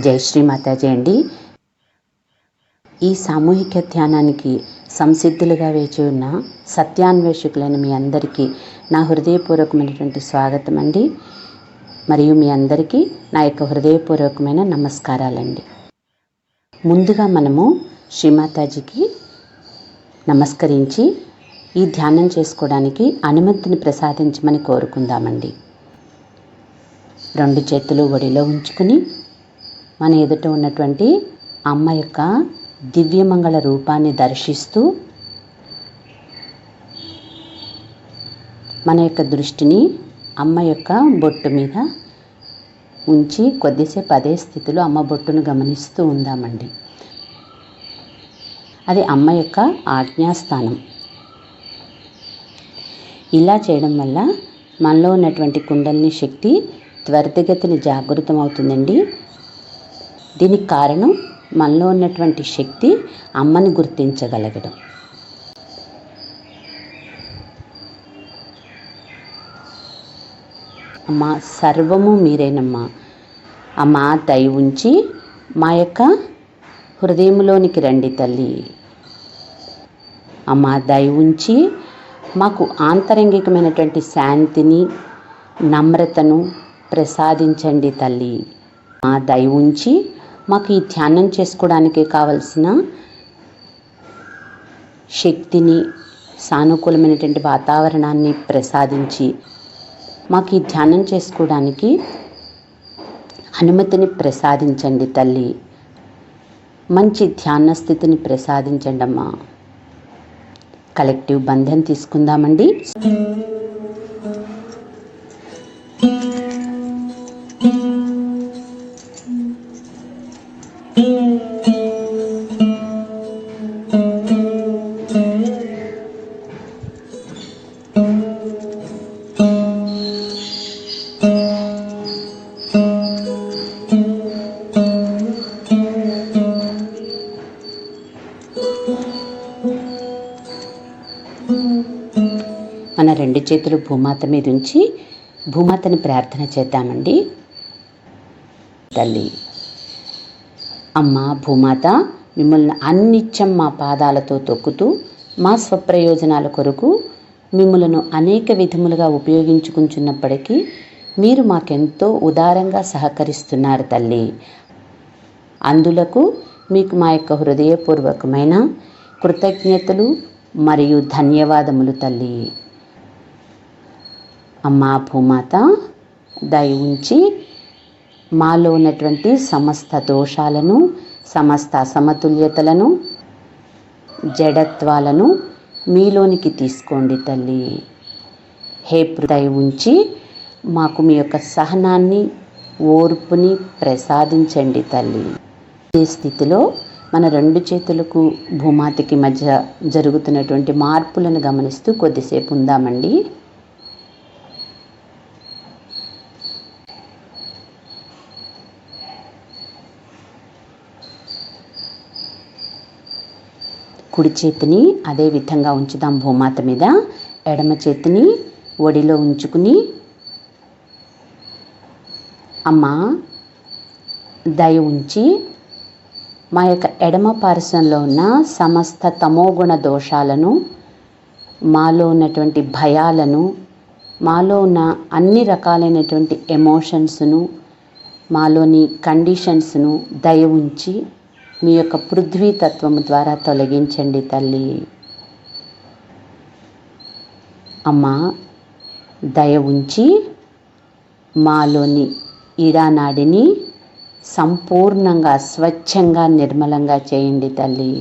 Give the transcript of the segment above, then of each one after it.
జై శ్రీ మాతాజీ అండి. ఈ సామూహిక ధ్యానానికి సంసిద్ధులుగా వేచి ఉన్న సత్యాన్వేషకులైన మీ అందరికీ నా హృదయపూర్వకమైనటువంటి స్వాగతం అండి. మరియు మీ అందరికీ నా యొక్క హృదయపూర్వకమైన నమస్కారాలండి. ముందుగా మనము శ్రీమాతాజీకి నమస్కరించి ఈ ధ్యానం చేసుకోవడానికి అనుమతిని ప్రసాదించమని కోరుకుందామండి. 2 చేతులు ఒడిలో ఉంచుకుని మన ఎదుట ఉన్నటువంటి అమ్మ యొక్క దివ్యమంగళ రూపాన్ని దర్శిస్తూ మన యొక్క దృష్టిని అమ్మ యొక్క బొట్టు మీద ఉంచి కొద్దిసేపు అదే స్థితిలో అమ్మ బొట్టును గమనిస్తూ ఉందామండి. అది అమ్మ యొక్క ఆజ్ఞాస్థానం. ఇలా చేయడం వల్ల మనలో ఉన్నటువంటి కుండలిని శక్తి త్వరితగతిన జాగృతం అవుతుందండి. దీనికి కారణం మనలో ఉన్నటువంటి శక్తి అమ్మని గుర్తించగలగడం. అమ్మ సర్వము మీరేనమ్మా. అమ్మ దయ ఉంచి మా యొక్క హృదయంలోనికి రండి తల్లి. అమ్మ దయ ఉంచి మాకు ఆంతరంగికమైనటువంటి శాంతిని, నమ్రతను ప్రసాదించండి తల్లి. మా దయ ఉంచి మాకు ఈ ధ్యానం చేసుకోవడానికి కావలసిన శక్తిని, సానుకూలమైనటువంటి వాతావరణాన్ని ప్రసాదించి మాకు ఈ ధ్యానం చేసుకోవడానికి అనుమతిని ప్రసాదించండి తల్లి. మంచి ధ్యాన స్థితిని ప్రసాదించండి అమ్మా. కలెక్టివ్ బంధం తీసుకుందామండి. మన 2 చేతులు భూమాత మీద ఉంచి భూమాతని ప్రార్థన చేద్దామండి. తల్లి అమ్మ భూమాత, మిమ్మల్ని అన్నిత్యం మా పాదాలతో తొక్కుతూ మా స్వప్రయోజనాల కొరకు మిమ్మలను అనేక విధములుగా ఉపయోగించుకుంటున్నప్పటికీ మీరు మాకెంతో ఉదారంగా సహకరిస్తున్నారు తల్లి. అందులకు మీకు మా యొక్క హృదయపూర్వకమైన కృతజ్ఞతలు మరియు ధన్యవాదములు తల్లి. అమ్మా భూమాత దయ ఉంచి మాలో ఉన్నటువంటి సమస్త దోషాలను, సమస్త అసమతుల్యతలను, జడత్వాలను మీలోనికి తీసుకోండి తల్లి. హే దయ ఉంచి మాకు మీ యొక్క సహనాన్ని, ఓర్పుని ప్రసాదించండి తల్లి. ఈ స్థితిలో మన 2 చేతులకు భూమాతకి మధ్య జరుగుతున్నటువంటి మార్పులను గమనిస్తూ కొద్దిసేపు ఉందామండి. కుడి చేతిని అదే విధంగా ఉంచుదాం భూమాత మీద. ఎడమ చేతిని ఒడిలో ఉంచుకుని అమ్మ దయ ఉంచి మా యొక్క ఎడమ పార్శ్వంలో ఉన్న సమస్త తమోగుణ దోషాలను, మాలో ఉన్నటువంటి భయాలను, మాలో ఉన్న అన్ని రకాలైనటువంటి ఎమోషన్స్ను, మాలోని కండిషన్స్ను దయ ఉంచి మీ యొక్క పృథ్వీ తత్వము ద్వారా తొలగించండి తల్లి. అమ్మా దయ ఉంచి మాలోని ఈడానాడిని సంపూర్ణంగా, స్వచ్ఛంగా, నిర్మలంగా చేయండి తల్లి.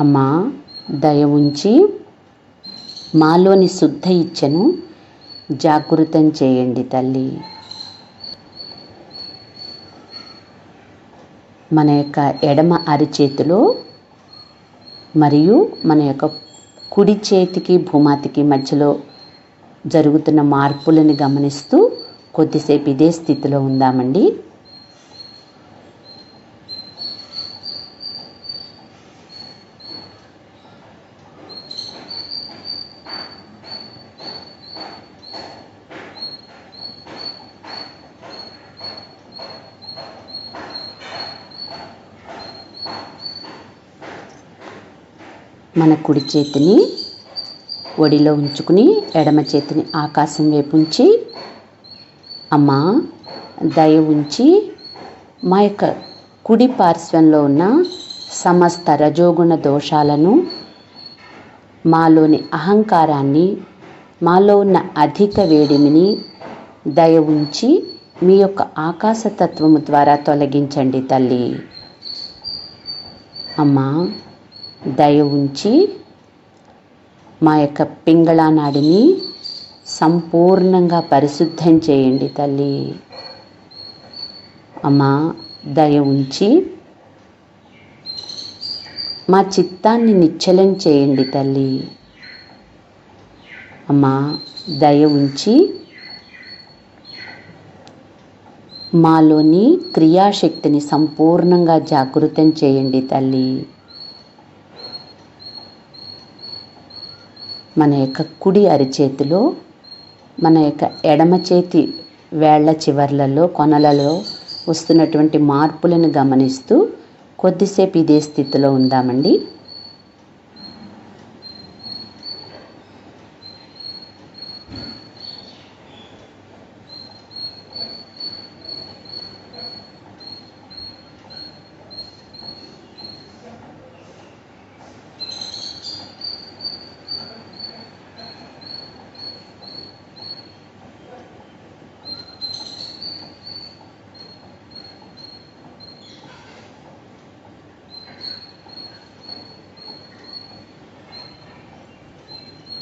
అమ్మా దయ ఉంచి మాలోని శుద్ధ ఇచ్ఛను జాగృతం చేయండి తల్లి. మన యొక్క ఎడమ అరిచేతిలో మరియు మన యొక్క కుడి చేతికి భూమాతకి మధ్యలో జరుగుతున్న మార్పులను గమనిస్తూ కొద్దిసేపు ఇదే స్థితిలో ఉందామండి. మన కుడి చేతిని ఒడిలో ఉంచుకుని ఎడమ చేతిని ఆకాశం వైపు ఉంచి, అమ్మా దయ ఉంచి మా యొక్క కుడి పార్శ్వంలో ఉన్న సమస్త రజోగుణ దోషాలను, మాలోని అహంకారాన్ని, మాలో ఉన్న అధిక వేడిమిని దయ ఉంచి మీ యొక్క ఆకాశతత్వము ద్వారా తొలగించండి తల్లి. అమ్మా దయ ఉంచి మా యొక్క పింగళా నాడిని సంపూర్ణంగా పరిశుద్ధం చేయండి తల్లి. అమ్మా దయ ఉంచి మా చిత్తాన్ని నిశ్చలం చేయండి తల్లి. అమ్మా దయ ఉంచి మాలోని క్రియాశక్తిని సంపూర్ణంగా జాగృతం చేయండి తల్లి. మన యొక్క కుడి అరిచేతిలో మన యొక్క ఎడమ చేతి వేళ్ల చివర్లలో కొనలలో వస్తున్నటువంటి మార్పులను గమనిస్తూ కొద్దిసేపు ఇదే స్థితిలో ఉందామండి.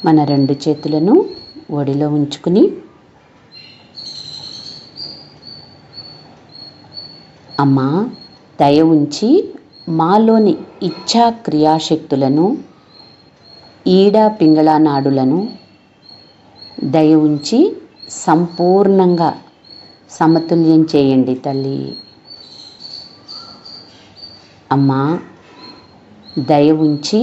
మన రెండు చేతులను ఒడిలో ఉంచుకుని, అమ్మా దయ ఉంచి మాలోని ఇచ్ఛా క్రియాశక్తులను, ఈడా పింగళా నాడులను దయ ఉంచి సంపూర్ణంగా సమతుల్యం చేయండి తల్లి. అమ్మా దయ ఉంచి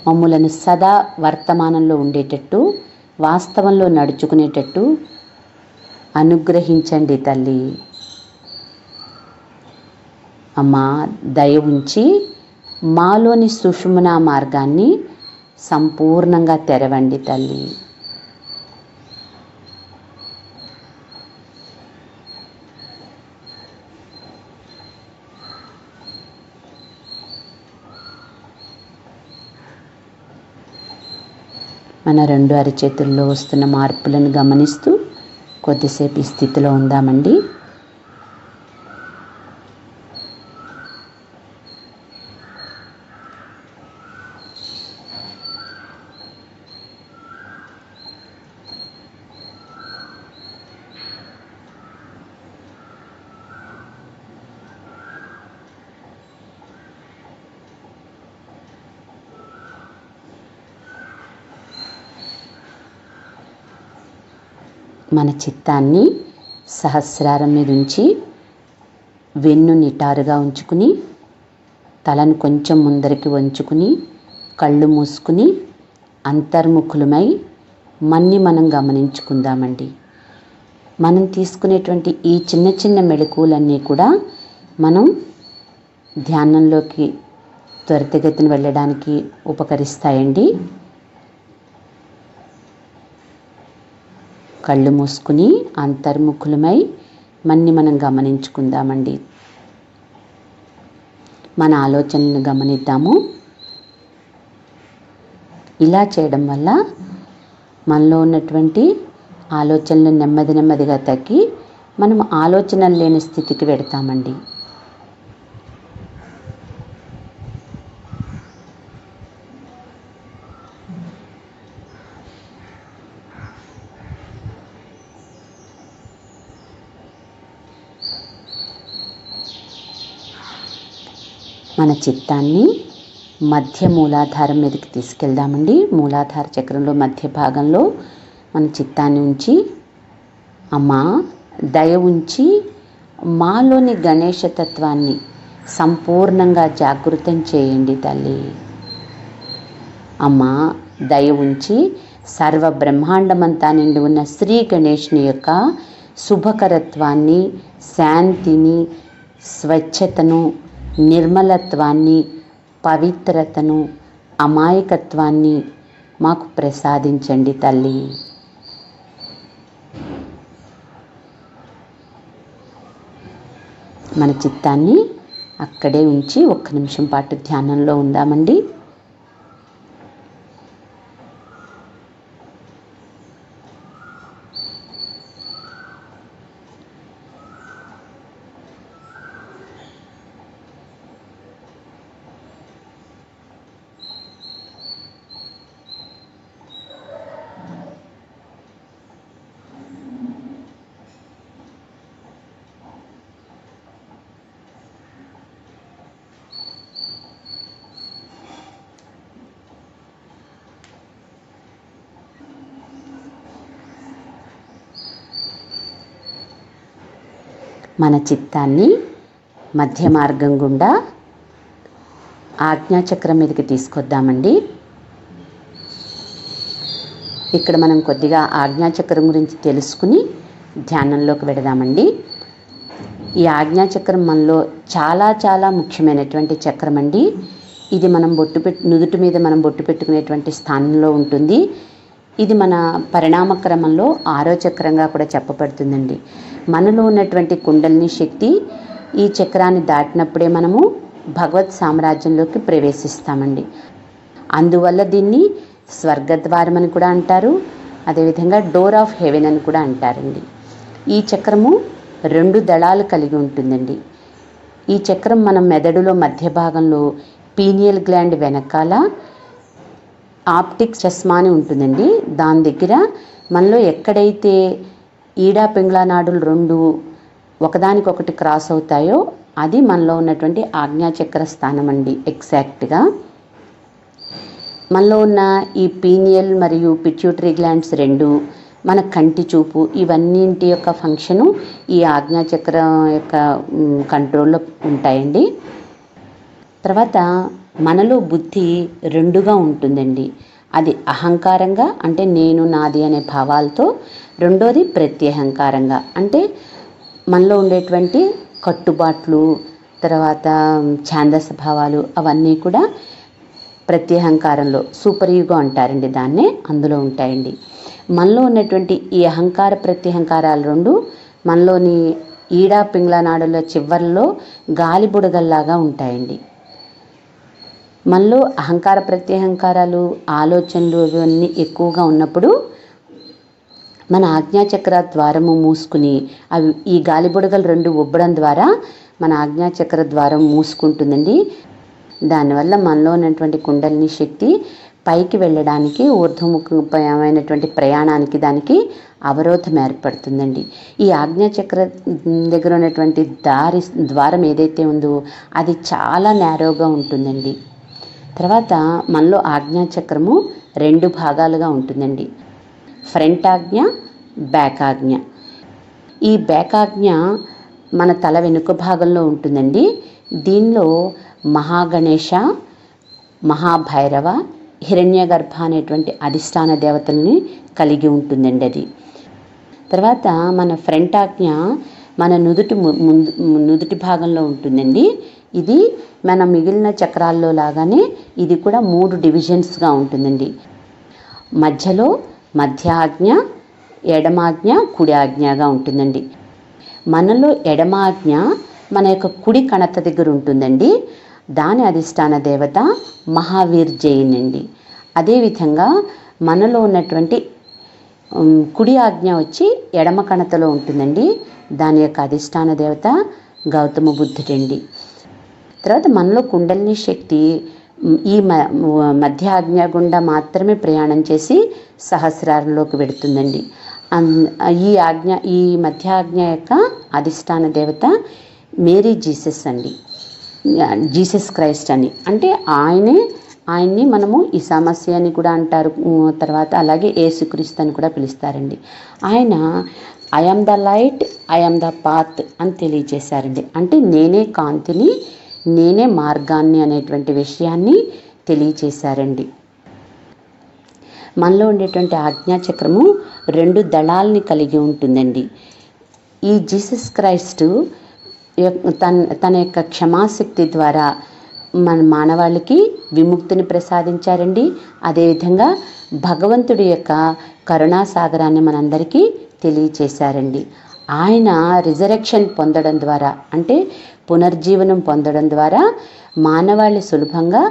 మమ్ములను సదా వర్తమానంలో ఉండేటట్టు, వాస్తవంలో నడుచుకునేటట్టు అనుగ్రహించండి తల్లి. అమ్మా దయ ఉంచి మాలోని సుషుమ్నా మార్గాన్ని సంపూర్ణంగా తెరవండి తల్లి. మన రెండు అరిచేతుల్లో వస్తున్న మార్పులను గమనిస్తూ కొద్దిసేపు ఈ స్థితిలో ఉందామండి. మన చిత్తాన్ని సహస్రారం మీద ఉంచి వెన్ను నిటారుగా ఉంచుకుని, తలను కొంచెం ముందరికి వంచుకుని, కళ్ళు మూసుకుని అంతర్ముఖులమై మనం గమనించుకుందామండి. మనం తీసుకునేటువంటి ఈ చిన్న చిన్న మెళకువలన్నీ కూడా మనం ధ్యానంలోకి త్వరితగతిన వెళ్ళడానికి ఉపకరిస్తాయండి. కళ్ళు మూసుకుని అంతర్ముఖులమై మనం గమనించుకుందామండి. మన ఆలోచనలను గమనిద్దాము. ఇలా చేయడం వల్ల మనలో ఉన్నటువంటి ఆలోచనలు నెమ్మదిగా తగ్గి మనం ఆలోచనలు లేని స్థితికి వెడతామండి. మన చిత్తాన్ని మధ్య మూలాధారం మీదకి తీసుకెళ్దామండి. మూలాధార చక్రంలో మధ్య భాగంలో మన చిత్తాన్ని ఉంచి, అమ్మా దయ ఉంచి మాలోని గణేశతత్వాన్ని సంపూర్ణంగా జాగృతం చేయండి తల్లి. అమ్మా దయ ఉంచి సర్వ బ్రహ్మాండమంతా నిండి ఉన్న శ్రీ గణేష్ని యొక్క శుభకరత్వాన్ని, శాంతిని, స్వచ్ఛతను, నిర్మలత్వాన్ని పవిత్రతను, అమాయకత్వాన్ని మాకు ప్రసాదించండి తల్లి. మన చిత్తాన్ని అక్కడే ఉంచి 1 నిమిషం పాటు ధ్యానంలో ఉందామండి. మన చిత్తాన్ని మధ్య మార్గం గుండా ఆజ్ఞాచక్రం మీదకి తీసుకొద్దామండి. ఇక్కడ మనం కొద్దిగా ఆజ్ఞాచక్రం గురించి తెలుసుకుని ధ్యానంలోకి వెడదామండి. ఈ ఆజ్ఞాచక్రం మనలో చాలా చాలా ముఖ్యమైనటువంటి చక్రం అండి. ఇది మనం నుదుటి మీద మనం బొట్టు పెట్టుకునేటువంటి స్థానంలో ఉంటుంది. ఇది మన పరిణామక్రమంలో 6వ చక్రంగా కూడా చెప్పబడుతుందండి. మనలో ఉన్నటువంటి కుండలిని శక్తి ఈ చక్రాన్ని దాటినప్పుడే మనము భగవత్ సామ్రాజ్యంలోకి ప్రవేశిస్తామండి. అందువల్ల దీన్ని స్వర్గద్వారం అని కూడా అంటారు. అదేవిధంగా డోర్ ఆఫ్ హెవెన్ అని కూడా అంటారండి. ఈ చక్రము 2 దళాలు కలిగి ఉంటుందండి. ఈ చక్రం మన మెదడులో మధ్య భాగంలో పీనియల్ గ్లాండ్ వెనకాల ఆప్టిక్ చస్మా అని ఉంటుందండి. దాని దగ్గర మనలో ఎక్కడైతే ఈడా పింగళా నాడులు 2 ఒకదానికొకటి క్రాస్ అవుతాయో అది మనలో ఉన్నటువంటి ఆజ్ఞాచక్ర స్థానం అండి. ఎగ్జాక్ట్గా మనలో ఉన్న ఈ పీనియల్ మరియు పిట్యూటరీ గ్లాండ్స్ 2, మన కంటి చూపు, ఇవన్నింటి యొక్క ఫంక్షను ఈ ఆజ్ఞాచక్రం యొక్క కంట్రోల్లో ఉంటాయండి. తర్వాత మనలో బుద్ధి 2గా ఉంటుందండి. అది అహంకారంగా, అంటే నేను నాది అనే భావాలతో. రెండోది ప్రత్యహంకారంగా, అంటే మనలో ఉండేటువంటి కట్టుబాట్లు, తర్వాత ఛాందస భావాలు అవన్నీ కూడా ప్రత్యహంకారంలో సూపర్ ఈగో అంటారండి దాన్నే, అందులో ఉంటాయండి. మనలో ఉన్నటువంటి ఈ అహంకార ప్రత్యహంకారాలు 2 మనలోని ఈడా పింగళ నాడుల చివర్లలో గాలి బుడగల్లాగా ఉంటాయండి. మనలో అహంకార ప్రత్యహంకారాలు, ఆలోచనలు ఇవన్నీ ఎక్కువగా ఉన్నప్పుడు మన ఆజ్ఞాచక్ర ద్వారము మూసుకుని అవి ఈ గాలి బుడగలు 2 ఉబ్బడం ద్వారా మన ఆజ్ఞాచక్ర ద్వారం మూసుకుంటుందండి. దానివల్ల మనలో ఉన్నటువంటి కుండలిని శక్తి పైకి వెళ్ళడానికి, ఊర్ధ్వముఖమైనటువంటి ప్రయాణానికి దానికి అవరోధం ఏర్పడుతుందండి. ఈ ఆజ్ఞాచక్ర దగ్గర ఉన్నటువంటి ద్వారం ఏదైతే ఉందో అది చాలా నేరోగా ఉంటుందండి. తర్వాత మనలో ఆజ్ఞాచక్రము 2 భాగాలుగా ఉంటుందండి. ఫ్రంట్ ఆజ్ఞ, బ్యాక్ ఆజ్ఞ. ఈ బ్యాక్ ఆజ్ఞ మన తల వెనుక భాగంలో ఉంటుందండి. దీనిలో మహాగణేశ, మహాభైరవ, హిరణ్యగర్భ అనేటువంటి అధిష్టాన దేవతల్ని కలిగి ఉంటుందండి అది. తర్వాత మన ఫ్రంట్ ఆజ్ఞ మన నుదుటి భాగంలో ఉంటుందండి. ఇది మన మిగిలిన చక్రాల్లో లాగానే ఇది కూడా 3 డివిజన్స్గా ఉంటుందండి. మధ్యలో మధ్య ఆజ్ఞ, ఎడమాజ్ఞ, కుడి ఆజ్ఞగా ఉంటుందండి. మనలో ఎడమాజ్ఞ మన యొక్క కుడి కణత దగ్గర ఉంటుందండి. దాని అధిష్టాన దేవత మహావీర్ జైన్ అండి. అదేవిధంగా మనలో ఉన్నటువంటి కుడి ఆజ్ఞ వచ్చి ఎడమ కణతలో ఉంటుందండి. దాని యొక్క అధిష్టాన దేవత గౌతమ బుద్ధుడండి. తర్వాత మనలో కుండలిని శక్తి ఈ మధ్య ఆజ్ఞ గుండా మాత్రమే ప్రయాణం చేసి సహస్రారంలోకి వెడుతుందండి. ఈ మధ్య ఆజ్ఞ యొక్క అధిష్టాన దేవత మేరీ జీసస్ అండి, జీసస్ క్రైస్ట్ అని. అంటే ఆయన్ని మనము ఈ సమస్య అని కూడా అంటారు. తర్వాత అలాగే యేసుక్రీస్తు అని కూడా పిలుస్తారండి. ఆయన I am the light, I am the path అని తెలియజేశారండి. అంటే నేనే కాంతిని, నేనే మార్గాన్ని అనేటువంటి విషయాన్ని తెలియచేశారండి. మనలో ఉండేటువంటి ఆజ్ఞాచక్రము 2 దళాలని కలిగి ఉంటుందండి. ఈ జీసస్ క్రైస్టు తన యొక్క క్షమాశక్తి ద్వారా మన మానవాళికి విముక్తిని ప్రసాదించారండి. అదేవిధంగా భగవంతుడి యొక్క కరుణాసాగరాన్ని మనందరికీ తెలియచేశారండి. ఆయన రిజరెక్షన్ పొందడం ద్వారా, అంటే పునర్జీవనం పొందడం ద్వారా మానవాళి సులభంగా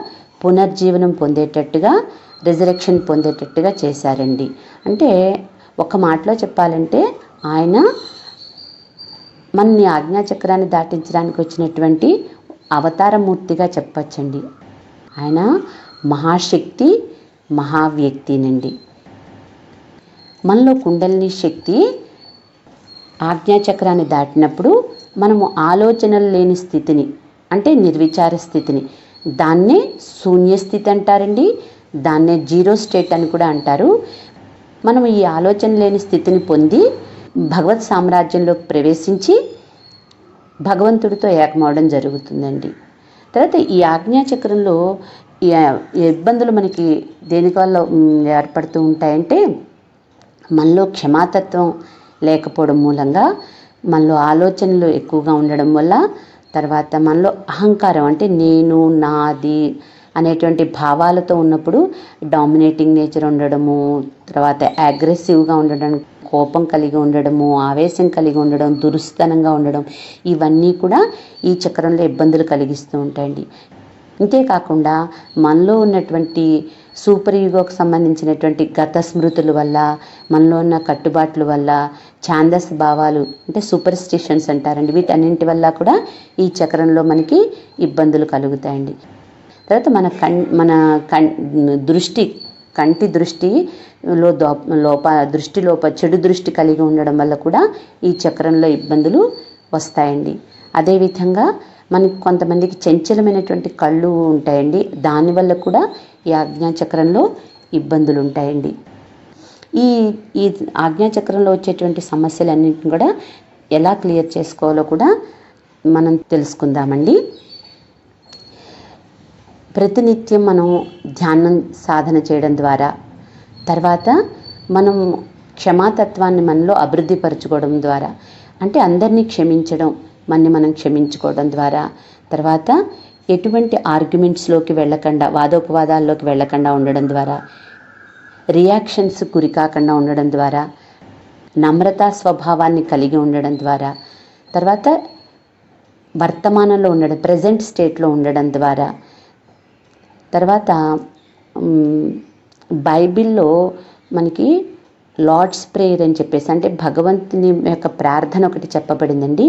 పునర్జీవనం పొందేటట్టుగా, రిజరెక్షన్ పొందేటట్టుగా చేశారండి. అంటే ఒక మాటలో చెప్పాలంటే ఆయన మనని ఆజ్ఞాచక్రాన్ని దాటించడానికి వచ్చినటువంటి అవతారమూర్తిగా చెప్పచ్చండి. ఆయన మహాశక్తి, మహావ్యక్తినండి. మనలో కుండలిని శక్తి ఆజ్ఞాచక్రాన్ని దాటినప్పుడు మనము ఆలోచనలు లేని స్థితిని, అంటే నిర్విచార స్థితిని, దాన్నే శూన్యస్థితి అంటారండి. దాన్నే జీరో స్టేట్ అని కూడా అంటారు. మనం ఈ ఆలోచన లేని స్థితిని పొంది భగవత్ సామ్రాజ్యంలోకి ప్రవేశించి భగవంతుడితో ఏకమవడం జరుగుతుందండి. తర్వాత ఈ ఆజ్ఞాచక్రంలో ఈ ఇబ్బందులు మనకి దేని వల్ల ఏర్పడుతూ ఉంటాయంటే, మనలో క్షమాతత్వం లేకపోవడం మూలంగా, మనలో ఆలోచనలు ఎక్కువగా ఉండడం వల్ల, తర్వాత మనలో అహంకారం, అంటే నేను, నాది అనేటువంటి భావాలతో ఉన్నప్పుడు డామినేటింగ్ నేచర్ ఉండడము, తర్వాత అగ్రెసివ్గా ఉండడం, కోపం కలిగి ఉండడము, ఆవేశం కలిగి ఉండడం, దురుస్తనంగా ఉండడం, ఇవన్నీ కూడా ఈ చక్రంలో ఇబ్బందులు కలిగిస్తూ ఉంటాయండి. ఇంతేకాకుండా మనలో ఉన్నటువంటి సూపర్ ఈగోకి సంబంధించినటువంటి గత స్మృతుల వల్ల, మనలో ఉన్న కట్టుబాట్ల వల్ల, ఛాందస్ భావాలు, అంటే సూపర్ స్టిషన్స్ అంటారండి, వీటన్నింటి వల్ల కూడా ఈ చక్రంలో మనకి ఇబ్బందులు కలుగుతాయండి. తర్వాత మన కంటి దృష్టిలో చెడు దృష్టి కలిగి ఉండడం వల్ల కూడా ఈ చక్రంలో ఇబ్బందులు వస్తాయండి. అదేవిధంగా మనకి కొంతమందికి చంచలమైనటువంటి కళ్ళు ఉంటాయండి, దానివల్ల కూడా ఈ ఆజ్ఞాచక్రంలో ఇబ్బందులు ఉంటాయండి. ఈ ఆజ్ఞాచక్రంలో వచ్చేటువంటి సమస్యలన్నింటిని కూడా ఎలా క్లియర్ చేసుకోవాలో కూడా మనం తెలుసుకుందామండి. ప్రతినిత్యం మనం ధ్యానం సాధన చేయడం ద్వారా, తర్వాత మనం క్షమాతత్వాన్ని మనలో అభివృద్ధి పరచుకోవడం ద్వారా, అంటే అందరినీ క్షమించడం, మనం క్షమించుకోవడం ద్వారా, తర్వాత ఎటువంటి ఆర్గ్యుమెంట్స్లోకి వెళ్ళకుండా, వాదోపవాదాల్లోకి వెళ్ళకుండా ఉండడం ద్వారా, రియాక్షన్స్ గురికాకుండా ఉండడం ద్వారా, నమ్రతా స్వభావాన్ని కలిగి ఉండడం ద్వారా, తర్వాత వర్తమానంలో ఉండడం, ప్రజెంట్ స్టేట్లో ఉండడం ద్వారా, తర్వాత బైబిల్లో మనకి లార్డ్స్ ప్రేయర్ అని చెప్పేసి, అంటే భగవంతుని యొక్క ప్రార్థన ఒకటి చెప్పబడిందండి.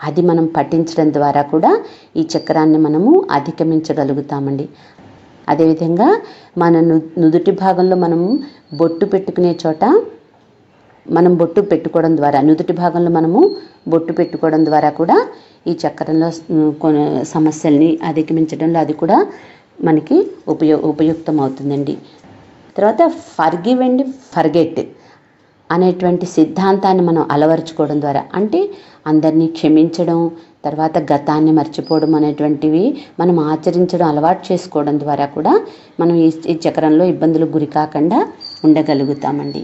అది మనం పఠించడం ద్వారా కూడా ఈ చక్రాన్ని మనము అధిగమించగలుగుతామండి. అదేవిధంగా మన నుదుటి భాగంలో మనము బొట్టు పెట్టుకునే చోట మనం బొట్టు పెట్టుకోవడం ద్వారా, నుదుటి భాగంలో మనము బొట్టు పెట్టుకోవడం ద్వారా కూడా ఈ చక్రంలో కొన్ని సమస్యల్ని అధిగమించడంలో అది కూడా మనకి ఉపయుక్తం అవుతుందండి. తర్వాత ఫర్గివ్ అండ్ ఫర్గెట్ అనేటువంటి సిద్ధాంతాన్ని మనం అలవరుచుకోవడం ద్వారా, అంటే అందరినీ క్షమించడం, తర్వాత గతాన్ని మర్చిపోవడం అనేటువంటివి మనం ఆచరించడం అలవాటు చేసుకోవడం ద్వారా కూడా మనం ఈ చక్రంలో ఇబ్బందులకు గురి కాకుండా ఉండగలుగుతామండి.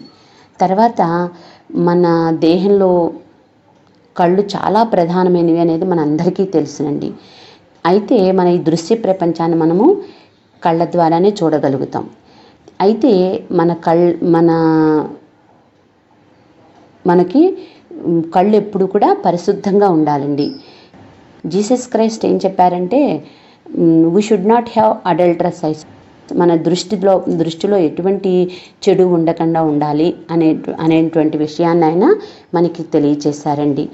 తర్వాత మన దేహంలో కళ్ళు చాలా ప్రధానమైనవి అనేది మన అందరికీ తెలుసునండి. అయితే మన ఈ దృశ్య ప్రపంచాన్ని మనము కళ్ళ ద్వారానే చూడగలుగుతాం. అయితే మనకి కళ్ళు ఎప్పుడు కూడా పరిశుద్ధంగా ఉండాలండి. జీసస్ క్రైస్ట్ ఏం చెప్పారంటే, we should not have adulterous ice, మన దృష్టిలో ఎటువంటి చెడు ఉండకుండా ఉండాలి అనేటువంటి విషయాన్ని ఆయన మనకి తెలియచేశారండి.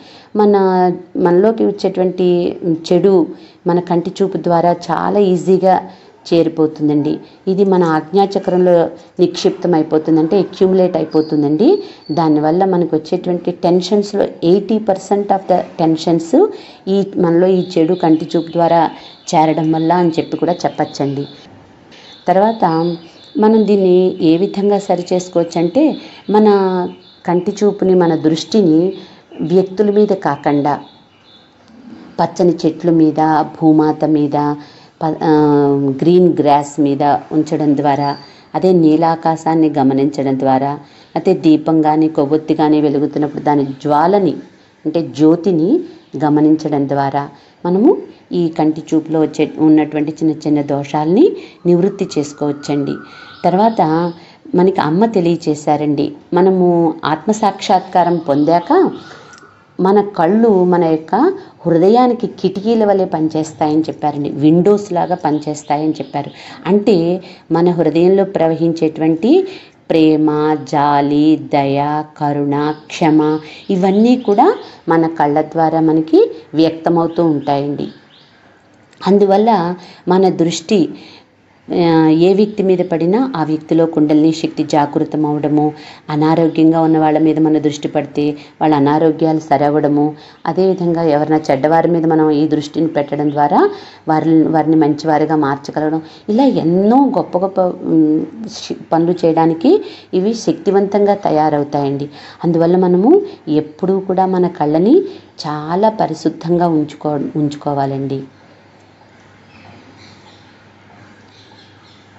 మనలోకి వచ్చేటువంటి చెడు మన కంటి చూపు ద్వారా చాలా ఈజీగా చేరిపోతుందండి. ఇది మన ఆజ్ఞాచక్రంలో నిక్షిప్తం అయిపోతుంది, అంటే అక్యుములేట్ అయిపోతుందండి. దానివల్ల మనకు వచ్చేటువంటి టెన్షన్స్లో 80% ఆఫ్ ద టెన్షన్స్ మనలో ఈ చెడు కంటి చూపు ద్వారా చేరడం వల్ల అని చెప్పి కూడా చెప్పచ్చండి. తర్వాత మనం దీన్ని ఏ విధంగా సరి చేసుకోవచ్చు అంటే, మన కంటి చూపుని, మన దృష్టిని వ్యక్తుల మీద కాకుండా పచ్చని చెట్ల మీద, భూమాత మీద, గ్రీన్ గ్రాస్ మీద ఉంచడం ద్వారా, అదే నీలాకాశాన్ని గమనించడం ద్వారా, అయితే దీపం కానీ కొవ్వొత్తి కానీ వెలుగుతున్నప్పుడు దాని జ్వాలని, అంటే జ్యోతిని గమనించడం ద్వారా, మనము ఈ కంటి చూపులో ఉన్నటువంటి చిన్న చిన్న దోషాలని నివృత్తి చేసుకోవచ్చండి. తర్వాత మనకి అమ్మ తెలియచేశారండి, మనము ఆత్మసాక్షాత్కారం పొందాక మన కళ్ళు మన యొక్క హృదయానికి కిటికీల వలె పనిచేస్తాయని చెప్పారండి, విండోస్ లాగా పనిచేస్తాయని చెప్పారు. అంటే మన హృదయంలో ప్రవహించేటువంటి ప్రేమ, జాలి, దయ, కరుణ, క్షమ ఇవన్నీ కూడా మన కళ్ళ ద్వారా మనకి వ్యక్తమవుతూ ఉంటాయండి. అందువల్ల మన దృష్టి ఏ వ్యక్తి మీద పడినా ఆ వ్యక్తిలో కుండలిని శక్తి జాగృతం అవడము, అనారోగ్యంగా ఉన్న వాళ్ళ మీద మన దృష్టి పడితే వాళ్ళ అనారోగ్యాలు సరవడము, అదేవిధంగా ఎవరైనా చెడ్డవారి మీద మనం ఈ దృష్టిని పెట్టడం ద్వారా వారిని మంచివారిగా మార్చగలగడం, ఇలా ఎన్నో గొప్ప గొప్ప పనులు చేయడానికి ఇవి శక్తివంతంగా తయారవుతాయండి. అందువల్ల మనము ఎప్పుడూ కూడా మన కళ్ళని చాలా పరిశుద్ధంగా ఉంచుకోవాలండి.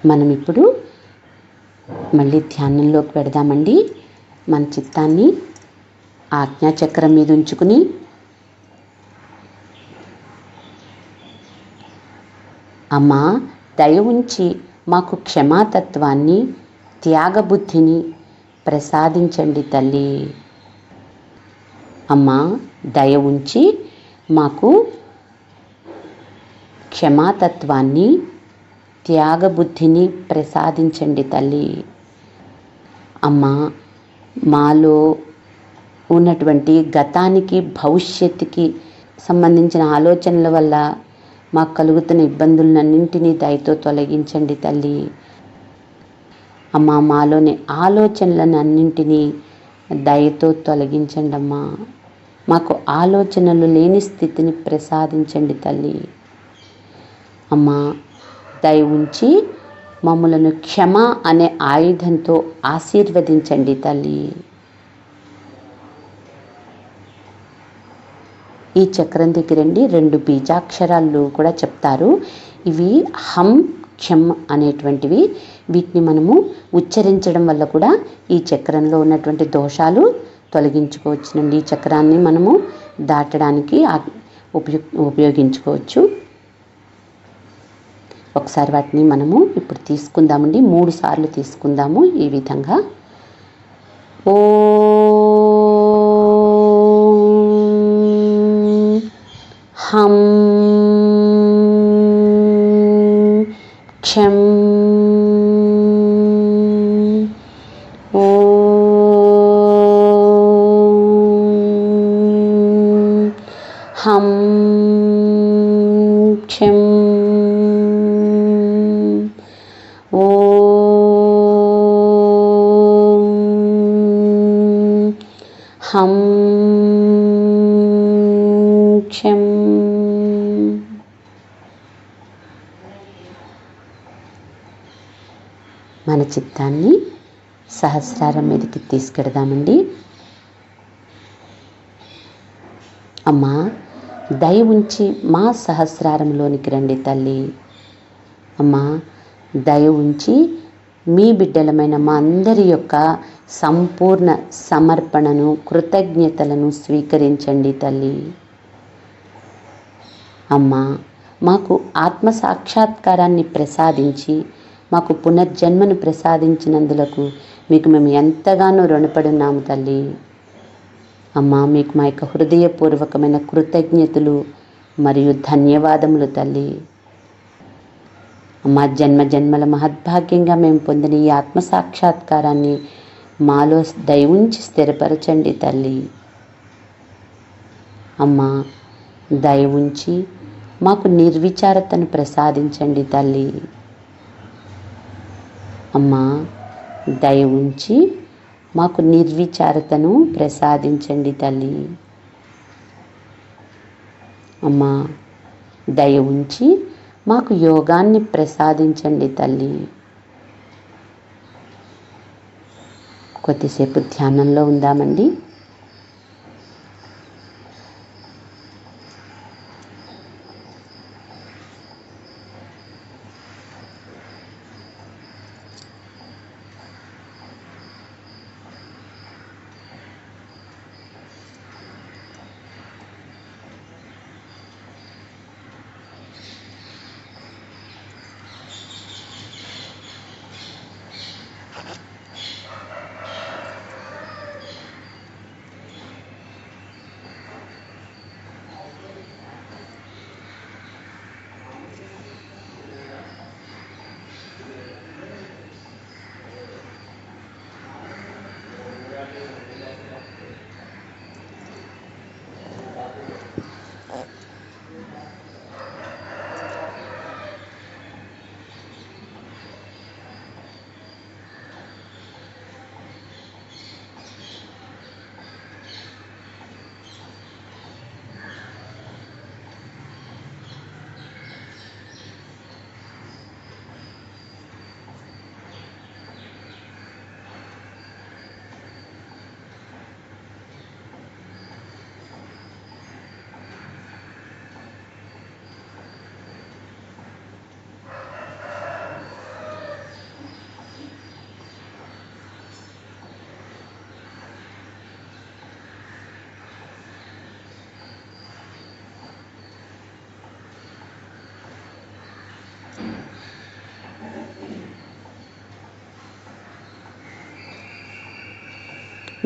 మనం ఇప్పుడు మళ్ళీ ధ్యానంలోకి పెడదామండి. మన చిత్తాన్ని ఆజ్ఞాచక్రం మీద ఉంచుకుని అమ్మా దయ ఉంచి మాకు క్షమాతత్వాన్ని, త్యాగబుద్ధిని ప్రసాదించండి తల్లి. అమ్మా దయ ఉంచి మాకు క్షమాతత్వాన్ని, త్యాగబుద్ధిని ప్రసాదించండి తల్లి. అమ్మా మాలో ఉన్నటువంటి గతానికి, భవిష్యత్తుకి సంబంధించిన ఆలోచనల వల్ల మాకు కలుగుతున్న ఇబ్బందులన్నింటినీ దయతో తొలగించండి తల్లి. అమ్మా మాలోని ఆలోచనలన్నింటినీ దయతో తొలగించండి అమ్మా. మాకు ఆలోచనలు లేని స్థితిని ప్రసాదించండి తల్లి. అమ్మా దయ ఉంచి మమ్ములను క్షమ అనే ఆయుధంతో ఆశీర్వదించండి తల్లి. ఈ చక్రం దగ్గరండి 2 బీజాక్షరాలు కూడా చెప్తారు. ఇవి హం, క్షం అనేటువంటివి. వీటిని మనము ఉచ్చరించడం వల్ల కూడా ఈ చక్రంలో ఉన్నటువంటి దోషాలు తొలగించుకోవచ్చునండి. ఈ చక్రాన్ని మనము దాటడానికి ఉపయోగించుకోవచ్చు. ఒకసారి వాటిని మనము ఇప్పుడు తీసుకుందామండి. 3 సార్లు తీసుకుందాము ఈ విధంగా. ఓం హం క్షం ఓం హం క్షం హం క్షం. మన చిత్తాన్ని సహస్రారం మీదకి తీసుకెడదామండి. అమ్మా దయ ఉంచి మా సహస్రారంలోనికి రండి తల్లి. అమ్మా దయ ఉంచి మీ బిడ్డలమైన మా అందరి యొక్క సంపూర్ణ సమర్పణను, కృతజ్ఞతలను స్వీకరించండి తల్లి. అమ్మా మాకు ఆత్మ సాక్షాత్కారాన్ని ప్రసాదించి మాకు పునర్జన్మను ప్రసాదించినందులకు మీకు మేము ఎంతగానో రుణపడి ఉన్నాము తల్లి. అమ్మా మీకు మా యొక్క హృదయపూర్వకమైన కృతజ్ఞతలు మరియు ధన్యవాదములు తల్లి. అమ్మా జన్మ జన్మల మహద్భాగ్యంగా మేము పొందిన ఈ ఆత్మసాక్షాత్కారాన్ని మాలో దయ ఉంచి స్థిరపరచండి తల్లి. అమ్మా దయ ఉంచి మాకు నిర్విచారతను ప్రసాదించండి తల్లి. అమ్మా దయ ఉంచి మాకు నిర్విచారతను ప్రసాదించండి తల్లి. అమ్మా దయ ఉంచి మాకు యోగాన్ని ప్రసాదించండి తల్లి. కొద్దిసేపు ధ్యానంలో ఉందామండి.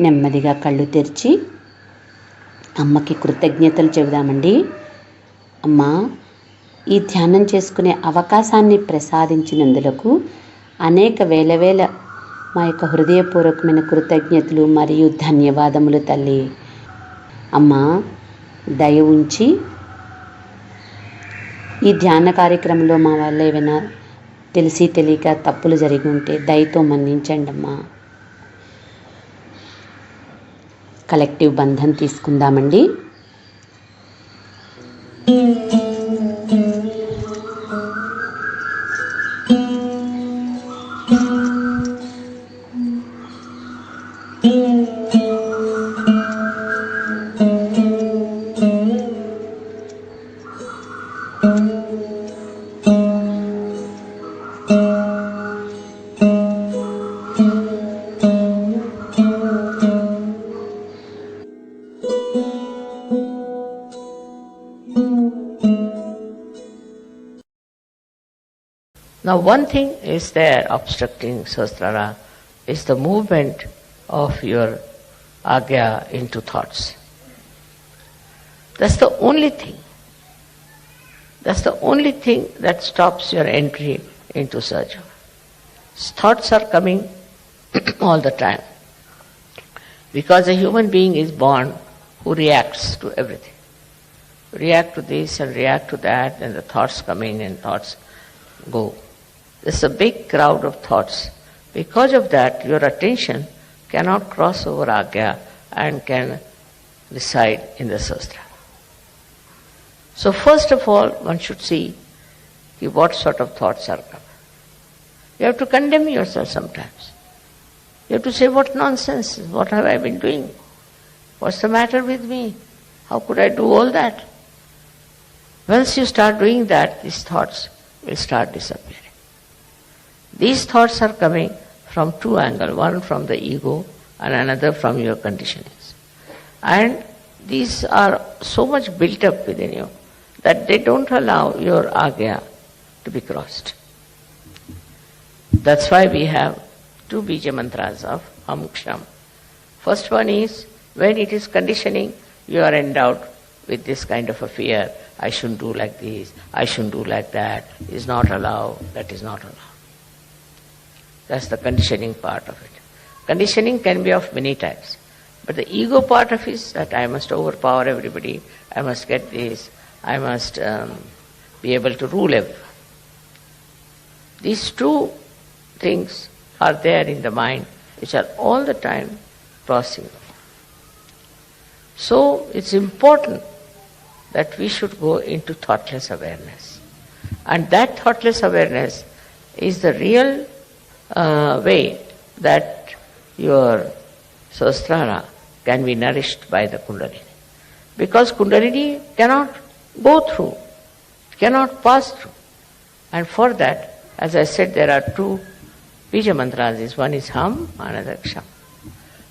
నెమ్మదిగా కళ్ళు తెరిచి అమ్మకి కృతజ్ఞతలు చెబుదామండి. అమ్మా, ఈ ధ్యానం చేసుకునే అవకాశాన్ని ప్రసాదించినందులకు అనేక వేల మా యొక్క హృదయపూర్వకమైన కృతజ్ఞతలు మరియు ధన్యవాదములు తల్లి. అమ్మా, దయ ఉంచి ఈ ధ్యాన కార్యక్రమంలో మా వల్ల ఏమైనా తెలిసి తెలియక తప్పులు జరిగి ఉంటే దయతో మన్నించండి అమ్మా. కలెక్టివ్ బంధం తీసుకుందామండి. Now one thing is there obstructing Sahasrara is the movement of your agya into thoughts. That's the only thing. That's the only thing that stops your entry into Sahaja. Thoughts are coming all the time. Because a human being is born who reacts to everything. React to this and react to that, and the thoughts come in and thoughts go. There's a big crowd of thoughts. Because of that, your attention cannot cross over agya and can reside in the Sahasrara. So first of all, one should see what sort of thoughts are coming. You have to condemn yourself sometimes. You have to say, what nonsense, what have I been doing? What's the matter with me? How could I do all that? Once you start doing that, these thoughts will start disappearing. These thoughts are coming from two angles, one from the ego and another from your conditionings. And these are so much built up within you that they don't allow your agya to be crossed. That's why we have two bija mantras of Hum Ksham. First one is, when it is conditioning, you are endowed with this kind of a fear. I shouldn't do like this, I shouldn't do like that, is not allowed, that is not allowed. That's the conditioning part of it. Conditioning can be of many types. But the ego part of it is that I must overpower everybody, I must get this, I must be able to rule everyone. These two things are there in the mind, which are all the time crossing. So it's important that we should go into thoughtless awareness. And that thoughtless awareness is the real way that your Sahasrara can be nourished by the Kundalini. Because Kundalini cannot go through, cannot pass through. And for that, as I said, there are two bija mantras. One is Hum, another Ksham.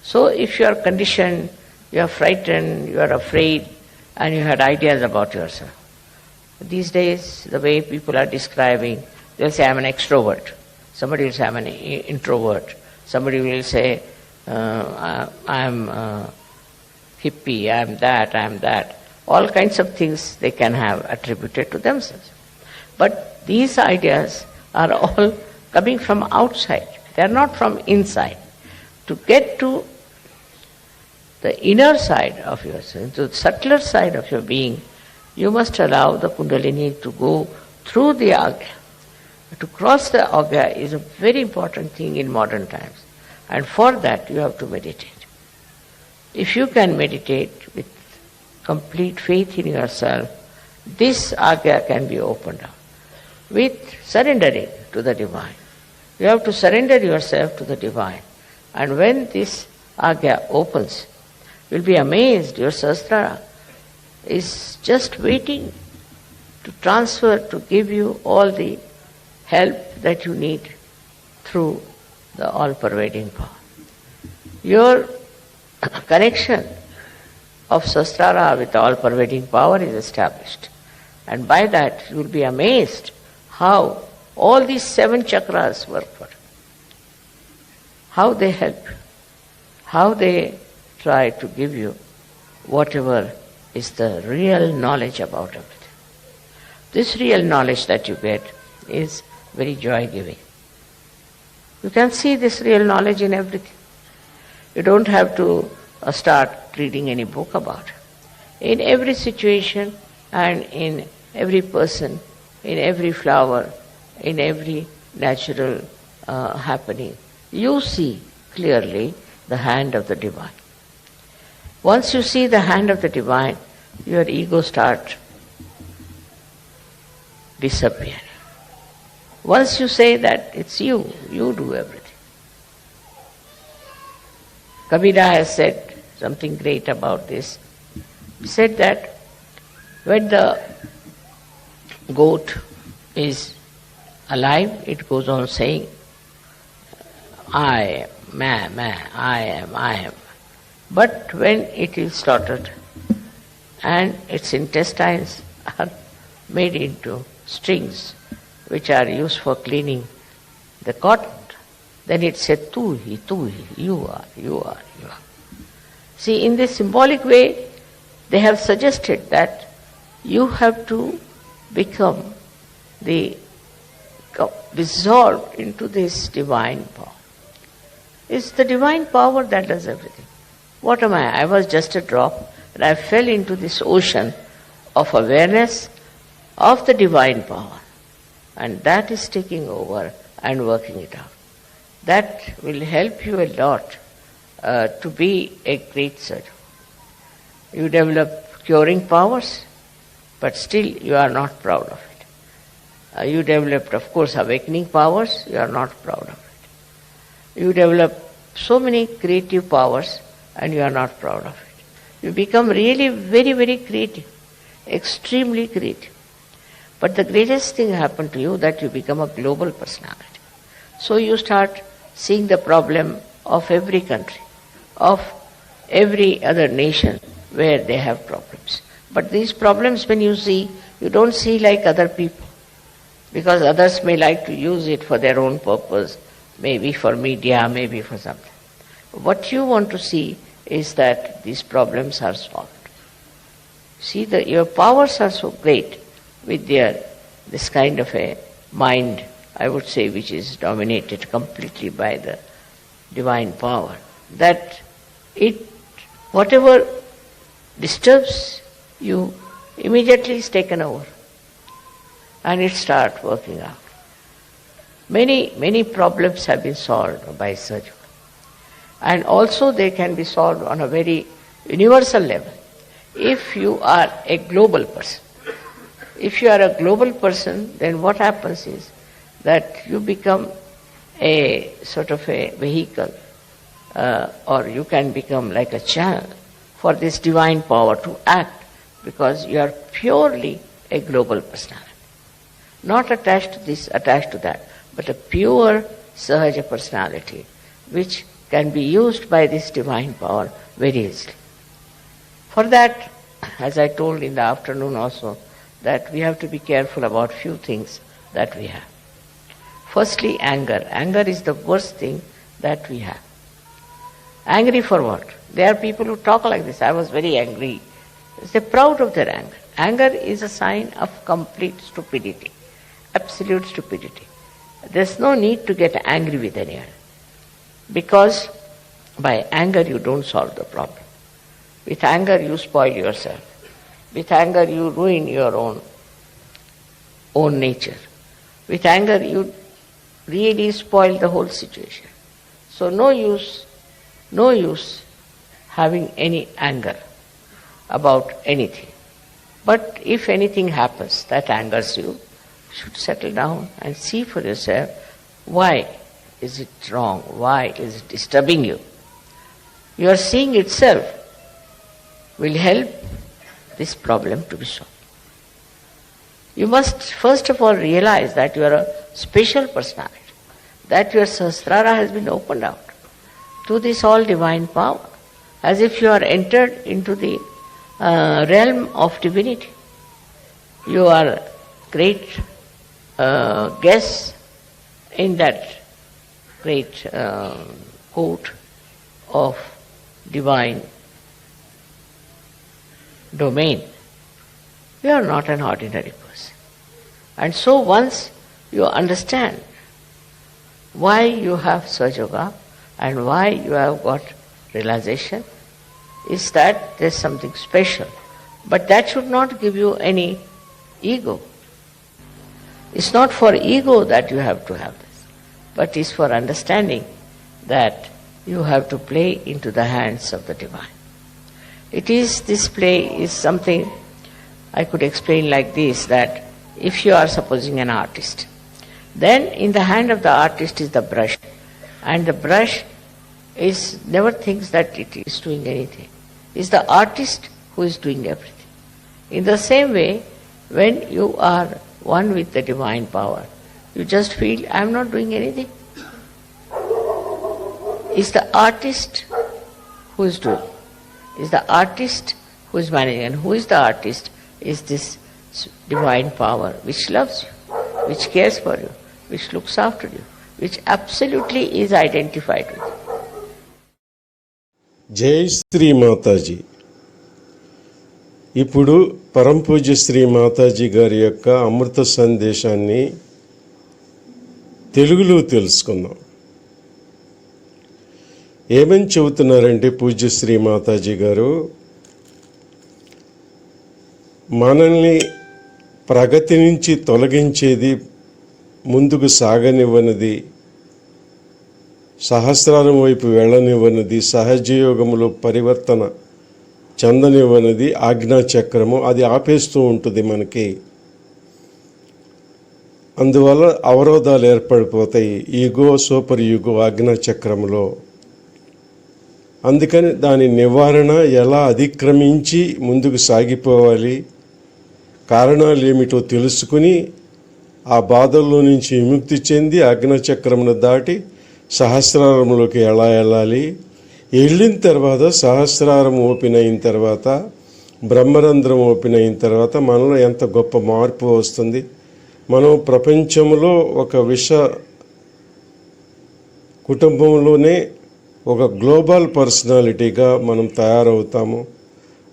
So if you are conditioned, you are frightened, you are afraid, and you had ideas about yourself. These days, the way people are describing, they'll say, I'm an extrovert. Somebody will say, I'm an introvert. Somebody will say, I'm hippie, I'm that. All kinds of things they can have attributed to themselves. But these ideas are all coming from outside. They are not from inside. To get to the inner side of yourself, to the subtler side of your being, you must allow the Kundalini to go through the Agya. To cross the Agya is a very important thing in modern times. And for that you have to meditate. If you can meditate with complete faith in yourself, this Agya can be opened up. With surrendering to the Divine. You have to surrender yourself to the Divine. And when this Agya opens, you'll be amazed. Your Sahasrara is just waiting to transfer, to give you all the help that you need through the all-pervading power. Your connection of Sahasrara with the all-pervading power is established. And by that you will be amazed how all these 7 chakras work for you. How they help you. How they try to give you whatever is the real knowledge about everything. This real knowledge that you get is very joy-giving. You can see this real knowledge in everything. You don't have to start reading any book about it. In every situation and in every person, in every flower, in every natural happening, you see clearly the hand of the Divine. Once you see the hand of the Divine, your ego starts disappearing. Once you say that it's you do everything. Kabira has said something great about this. He said that when the goat is alive, it goes on saying, I am, I am. But when it is slaughtered and its intestines are made into strings which are used for cleaning the cotton, then it said, tu hi, you are. See, in this symbolic way, they have suggested that you have to become dissolved into this divine power. It's the divine power that does everything. What am I? I was just a drop, and I fell into this ocean of awareness of the divine power. And that is taking over and working it out. That will help you a lot to be a great surgeon. You develop curing powers, but still you are not proud of it. You developed, of course, awakening powers, you are not proud of it. You develop so many creative powers and you are not proud of it. You become really very, very creative, extremely creative. But the greatest thing happened to you that you become a global personality. So you start seeing the problem of every country, of every other nation where they have problems. But these problems when you see, you don't see like other people. Because others may like to use it for their own purpose, maybe for media, maybe for something. What you want to see is that these problems are solved. See, your powers are so great with this kind of a mind, I would say, which is dominated completely by the divine power, that whatever disturbs you immediately is taken over and it starts working out. Many problems have been solved by surgery. And also they can be solved on a very universal level. If you are a global person, then what happens is that you become a sort of a vehicle, or you can become like a channel for this divine power to act, because you are purely a global personality. Not attached to this, attached to that, but a pure Sahaja personality, which can be used by this divine power very easily. For that, as I told in the afternoon also, that we have to be careful about few things that we have. Firstly, anger. Anger is the worst thing that we have. Angry for what? There are people who talk like this. I was very angry. They're proud of their anger. Anger is a sign of complete stupidity, absolute stupidity. There's no need to get angry with anyone, because by anger you don't solve the problem. With anger you spoil yourself. With anger you ruin your own nature. With anger you really spoil the whole situation. So no use having any anger about anything. But if anything happens that angers you, you should settle down and see for yourself, why is it wrong? Why is it disturbing you? Your seeing itself will help this problem to be solved. You must first of all realize that you are a special personality, that your Sahasrara has been opened out to this all divine power, as if you are entered into the realm of divinity. You are great guests in that great court of divine domain. You are not an ordinary person. And so once you understand why you have Sahaja and why you have got realization, is that there's something special. But that should not give you any ego. It's not for ego that you have to have this, but it's for understanding that you have to play into the hands of the divine. This play is something I could explain like this, that if you are supposing an artist, then in the hand of the artist is the brush, and the brush never thinks that it is doing anything. It's the artist who is doing everything. In the same way, when you are one with the divine power, you just feel, I am not doing anything. It's the artist who is doing. It's the artist who is managing. And who is the artist? Is this divine power which loves you, which cares for you, which looks after you, which absolutely is identified with you. జై శ్రీ మాతాజీ. ఇప్పుడు పరంపూజ్య శ్రీ మాతాజీ గారి యొక్క అమృత సందేశాన్ని తెలుగులో తెలుసుకుందాం. ఏమని చెబుతున్నారంటే పూజ్య శ్రీ మాతాజీ గారు, మనల్ని ప్రగతి నుంచి తొలగించేది, ముందుకు సాగనివ్వనిది, సహస్రారం వైపు వెళ్ళనివ్వనిది, సహజయోగములో పరివర్తన చెందనివ్వనిది ఆజ్ఞాచక్రము. అది ఆపేస్తూ ఉంటుంది మనకి. అందువల్ల అవరోధాలు ఏర్పడిపోతాయి ఈగో, సూపర్ ఈగో ఆజ్ఞాచక్రములో. అందుకని దాని నివారణ ఎలా అతిక్రమించి ముందుకు సాగిపోవాలి, కారణాలు ఏమిటో తెలుసుకుని ఆ బాధల్లో నుంచి విముక్తి చెంది ఆజ్ఞాచక్రమును దాటి సహస్రారంలోకి ఎలా వెళ్ళాలి, వెళ్ళిన తర్వాత సహస్రారం ఓపెన్ అయిన తర్వాత, బ్రహ్మరంధ్రం ఓపెన్ అయిన తర్వాత మనలో ఎంత గొప్ప మార్పు వస్తుంది. మనం ప్రపంచంలో ఒక కుటుంబంలోనే ఒక గ్లోబల్ పర్సనాలిటీగా మనం తయారవుతాము.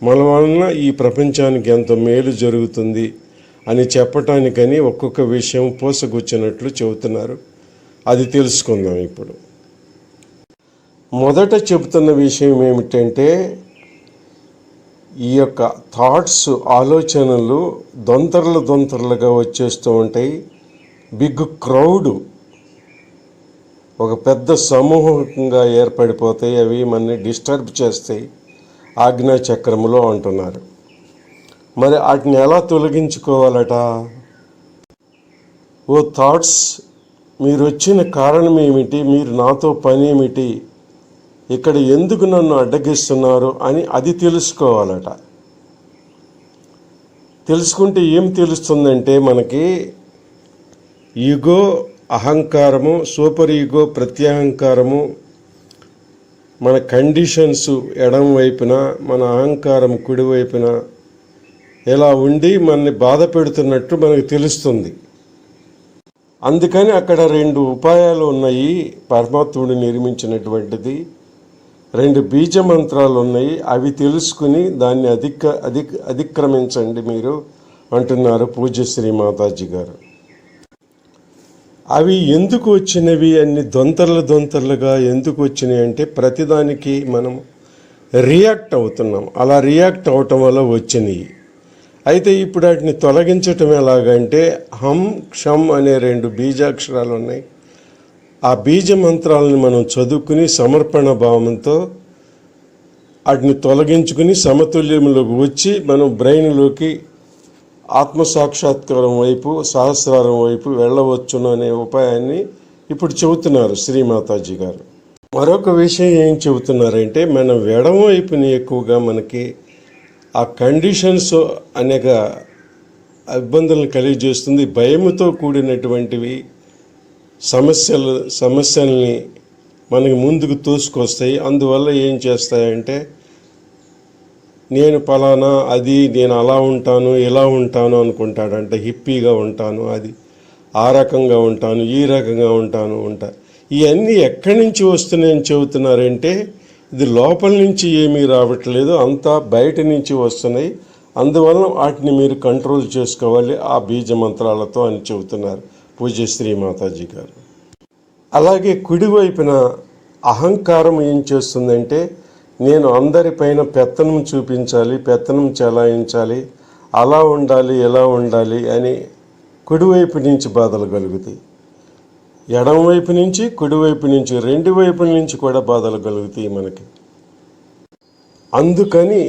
మన వలన ఈ ప్రపంచానికి ఎంత మేలు జరుగుతుంది అని చెప్పటానికని ఒక్కొక్క విషయం పోసగుచ్చినట్లు చెబుతున్నారు. అది తెలుసుకుందాం ఇప్పుడు. మొదట చెబుతున్న విషయం ఏమిటంటే, ఈ యొక్క థాట్స్, ఆలోచనలు దొంతరలుగా వచ్చేస్తూ ఉంటాయి. బిగ్ క్రౌడ్, ఒక పెద్ద సమూహంగా ఏర్పడిపోతాయి. అవి మనని డిస్టర్బ్ చేస్తాయి ఆజ్ఞాచక్రములో అంటున్నారు. మరి వాటిని ఎలా తొలగించుకోవాలట? ఓ థాట్స్, మీరు వచ్చిన కారణం ఏమిటి, మీరు నాతో పని ఏమిటి, ఇక్కడ ఎందుకు నన్ను అడ్డగిస్తున్నారు అని అది తెలుసుకోవాలట. తెలుసుకుంటే ఏం తెలుస్తుందంటే, మనకి ఈగో, అహంకారము, సూపర్ ఈగో, ప్రత్యహంకారము, మన కండిషన్స్ ఎడం వైపున, మన అహంకారం కుడివైపున ఇలా ఉండి మనని బాధ పెడుతున్నట్టు మనకు తెలుస్తుంది. అందుకని అక్కడ 2 ఉపాయాలు ఉన్నాయి. పరమాత్ముడు నిర్మించినటువంటిది 2 బీజ మంత్రాలు ఉన్నాయి. అవి తెలుసుకుని దాన్ని అధిక్రమించండి మీరు అంటున్నారు పూజ్య శ్రీ మాతాజీ గారు. అవి ఎందుకు వచ్చినవి అన్ని దొంతర్లుగా ఎందుకు వచ్చినాయి అంటే ప్రతిదానికి మనం రియాక్ట్ అవుతున్నాం. అలా రియాక్ట్ అవటం వల్ల వచ్చినాయి. అయితే ఇప్పుడు వాటిని తొలగించటం ఎలాగంటే హం క్షం అనే 2 బీజాక్షరాలు ఉన్నాయి. ఆ బీజ మంత్రాలను మనం చదువుకుని సమర్పణ భావంతో వాటిని తొలగించుకుని సమతుల్యంలోకి వచ్చి మనం బ్రెయిన్లోకి ఆత్మసాక్షాత్కారం వైపు సహస్రారం వైపు వెళ్ళవచ్చును అనే ఉపాయాన్ని ఇప్పుడు చెబుతున్నారు శ్రీమాతాజీ గారు. మరొక విషయం ఏం చెబుతున్నారంటే మనం ఎడమ వైపుని ఎక్కువగా మనకి ఆ కండిషన్స్ అనేక ఇబ్బందులను కలిగజేస్తుంది. భయముతో కూడినటువంటివి సమస్యల్ని మనకి ముందుకు తోసుకొస్తాయి. అందువల్ల ఏం చేస్తాయంటే నేను పలానా అది నేను అలా ఉంటాను ఇలా ఉంటాను అనుకుంటాడంట. హిప్పీగా ఉంటాను, అది ఆ రకంగా ఉంటాను, ఈ రకంగా ఉంటాను. ఇవన్నీ ఎక్కడి నుంచి వస్తున్నాయని చెబుతున్నారంటే ఇది లోపల నుంచి ఏమీ రావట్లేదు, అంతా బయట నుంచి వస్తున్నాయి. అందువల్ల వాటిని మీరు కంట్రోల్ చేసుకోవాలి ఆ బీజ మంత్రాలతో అని చెబుతున్నారు పూజ్య శ్రీ మాతాజీ గారు. అలాగే కుడివైపున అహంకారం ఏం చేస్తుందంటే నేను అందరిపైన పెత్తనం చూపించాలి, పెత్తనం చెలాయించాలి, అలా ఉండాలి ఎలా ఉండాలి అని కుడివైపు నుంచి బాధలు కలుగుతాయి. ఎడమవైపు నుంచి కుడివైపు నుంచి 2 వైపుల నుంచి కూడా బాధలు కలుగుతాయి మనకి. అందుకని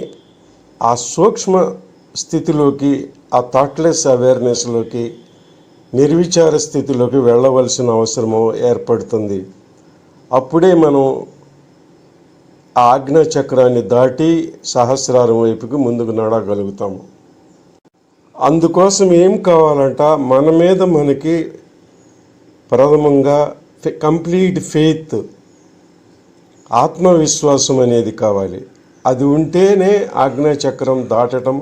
ఆ సూక్ష్మ స్థితిలోకి, ఆ థాట్లెస్ అవేర్నెస్లోకి, నిర్విచార స్థితిలోకి వెళ్ళవలసిన అవసరం ఏర్పడుతుంది. అప్పుడే మనం ఆజ్ఞా చక్రాన్ని దాటి సహస్రారం వైపుకి ముందుకు నడగలుగుతాము. అందుకోసం ఏం కావాలంట, మన మీద మనకి ప్రథమంగా కంప్లీట్ ఫెయిత్, ఆత్మవిశ్వాసం అనేది కావాలి. అది ఉంటేనే ఆజ్ఞా చక్రం దాటడం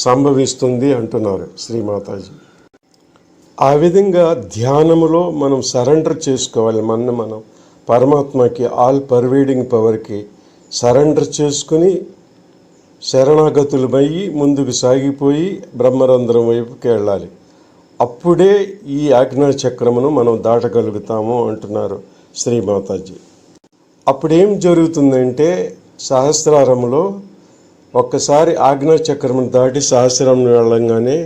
సంభవిస్తుంది అంటున్నారు శ్రీమాతాజీ. ఆ విధంగా ధ్యానములో మనం సరెండర్ చేసుకోవాలి. మనం పరమాత్మకి, ఆల్ పర్వేడింగ్ పవర్కి సరెండర్ చేసుకుని శరణాగతులమయ్యి ముందుకు సాగిపోయి బ్రహ్మరంధ్రం వైపుకి వెళ్ళాలి. అప్పుడే ఈ ఆజ్ఞా చక్రమును మనం దాటగలుగుతాము అంటున్నారు శ్రీమాతాజీ. అప్పుడేం జరుగుతుందంటే సహస్రారంలో ఒక్కసారి ఆజ్ఞా చక్రమును దాటి సహస్రం వెళ్ళంగానే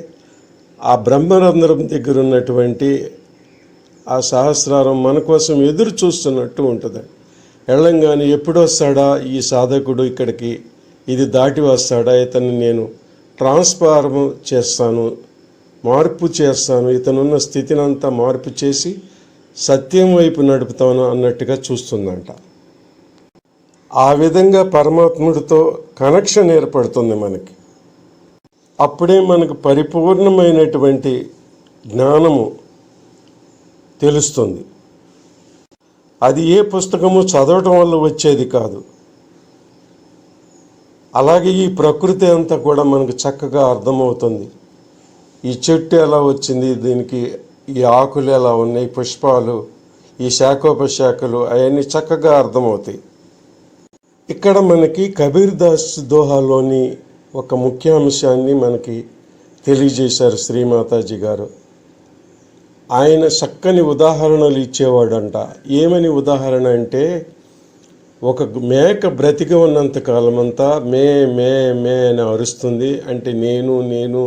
ఆ బ్రహ్మరంధ్రం దగ్గర ఉన్నటువంటి ఆ సహస్రారం మన కోసం ఎదురు చూస్తున్నట్టు ఉంటుంది. వెళ్ళంగానే ఎప్పుడు వస్తాడా ఈ సాధకుడు ఇక్కడికి, ఇది దాటి వస్తాడా, ఇతన్ని నేను ట్రాన్స్ఫార్మ్ చేస్తాను, మార్పు చేస్తాను, ఇతనున్న స్థితిని అంతా మార్పు చేసి సత్యం వైపు నడుపుతాను అన్నట్టుగా చూస్తుందంట. ఆ విధంగా పరమాత్ముడితో కనెక్షన్ ఏర్పడుతుంది మనకి. అప్పుడే మనకు పరిపూర్ణమైనటువంటి జ్ఞానము తెలుస్తుంది. అది ఏ పుస్తకము చదవటం వల్ల వచ్చేది కాదు. అలాగే ఈ ప్రకృతి అంతా కూడా మనకు చక్కగా అర్థమవుతుంది. ఈ చెట్టు ఎలా వచ్చింది, దీనికి ఈ ఆకులు ఎలా ఉన్నాయి, పుష్పాలు, ఈ శాఖోపశాఖలు అవన్నీ చక్కగా అర్థమవుతాయి. ఇక్కడ మనకి కబీర్ దాస్ దోహాలోని ఒక ముఖ్య అంశాన్ని మనకి తెలియజేశారు శ్రీమాతాజీ గారు. ఆయన చక్కని ఉదాహరణలు ఇచ్చేవాడంట. ఏమని ఉదాహరణ అంటే, ఒక మేక బ్రతికి ఉన్నంత కాలమంతా మే మే మే అని అరుస్తుంది, అంటే నేను నేను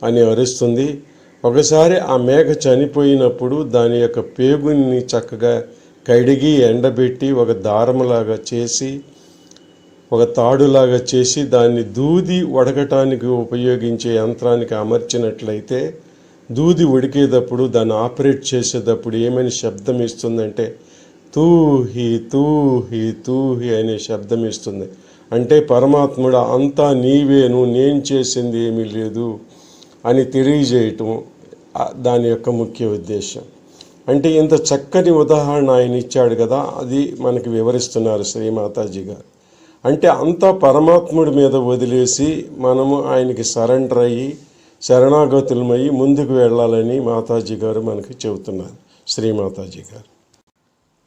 అని అరుస్తుంది. ఒకసారి ఆ మేక చనిపోయినప్పుడు దాని యొక్క పేగుని చక్కగా కడిగి ఎండబెట్టి ఒక దారములాగా చేసి, ఒక తాడులాగా చేసి దాన్ని దూది ఉడకటానికి ఉపయోగించే యంత్రానికి అమర్చినట్లయితే దూది ఉడికేటప్పుడు దాన్ని ఆపరేట్ చేసేటప్పుడు ఏమని శబ్దం ఇస్తుందంటే తూహి తూహి తూహి అనే శబ్దం ఇస్తుంది. అంటే పరమాత్ముడు అంతా నీవేను, నేను చేసింది ఏమీ లేదు అని తెలియజేయటం దాని యొక్క ముఖ్య ఉద్దేశం. అంటే ఇంత చక్కని ఉదాహరణ ఆయన ఇచ్చాడు కదా, అది మనకి వివరిస్తున్నారు శ్రీమాతాజీ గారు. అంటే అంతా పరమాత్ముడి మీద వదిలేసి మనము ఆయనకి సరెండర్ అయ్యి శరణాగతులమయ్యి ముందుకు వెళ్ళాలని మాతాజీ గారు మనకి చెబుతున్నారు శ్రీమాతాజీ గారు.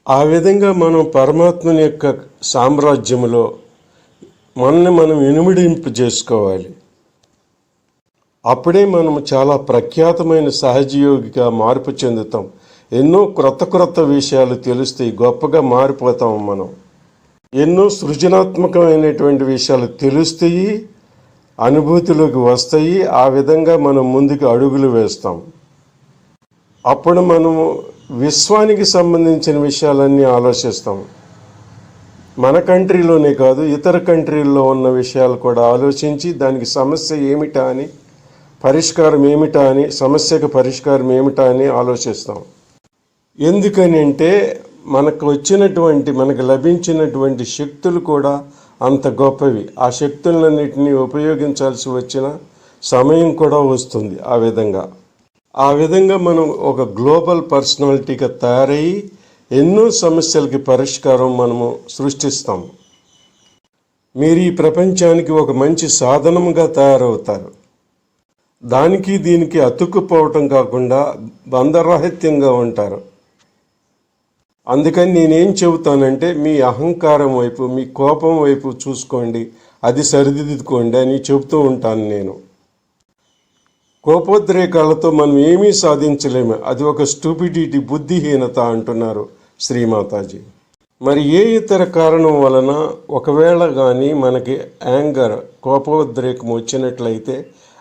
ఆ విధంగా మనం పరమాత్మని యొక్క సామ్రాజ్యంలో మనం ఇనుమిడింపు చేసుకోవాలి. అప్పుడే మనం చాలా ప్రఖ్యాతమైన సహజయోగిగా మార్పు చెందుతాం. ఎన్నో క్రొత్త విషయాలు తెలుస్తాయి, గొప్పగా మారిపోతాం మనం. ఎన్నో సృజనాత్మకమైనటువంటి విషయాలు తెలుస్తాయి, అనుభూతిలోకి వస్తాయి. ఆ విధంగా మనం ముందుకు అడుగులు వేస్తాం. అప్పుడు మనము విశ్వానికి సంబంధించిన విషయాలన్నీ ఆలోచిస్తాం. మన కంట్రీలోనే కాదు, ఇతర కంట్రీల్లో ఉన్న విషయాలు కూడా ఆలోచించి దానికి సమస్య ఏమిటా అని, పరిష్కారం ఏమిటా అని, సమస్యకు పరిష్కారం ఏమిటా అని ఆలోచిస్తాం. ఎందుకని అంటే మనకు లభించినటువంటి శక్తులు కూడా అంత గొప్పవి. ఆ శక్తులన్నిటినీ ఉపయోగించాల్సి వచ్చిన సమయం కూడా వస్తుంది. ఆ విధంగా మనం ఒక గ్లోబల్ పర్సనాలిటీగా తయారయ్యి ఎన్నో సమస్యలకి పరిష్కారం మనము సృష్టిస్తాం. మీరు ఈ ప్రపంచానికి ఒక మంచి సాధనముగా తయారవుతారు. దానికి దీనికి అతుక్కుపోవటం కాకుండా బంధరాహిత్యంగా ఉంటారు. అందుకని నేనేం చెబుతానంటే, మీ అహంకారం వైపు, మీ కోపం వైపు చూసుకోండి, అది సరిదిద్దుకోండి అని చెబుతూ ఉంటాను నేను. కోపోద్రేకాలతో మనం ఏమీ సాధించలేము. అది ఒక స్టూపిడిటీ, బుద్ధిహీనత అంటున్నారు శ్రీమాతాజీ. మరి ఏ ఇతర కారణం వలన ఒకవేళ కానీ మనకి యాంగర్, కోపోద్రేకం వచ్చినట్లయితే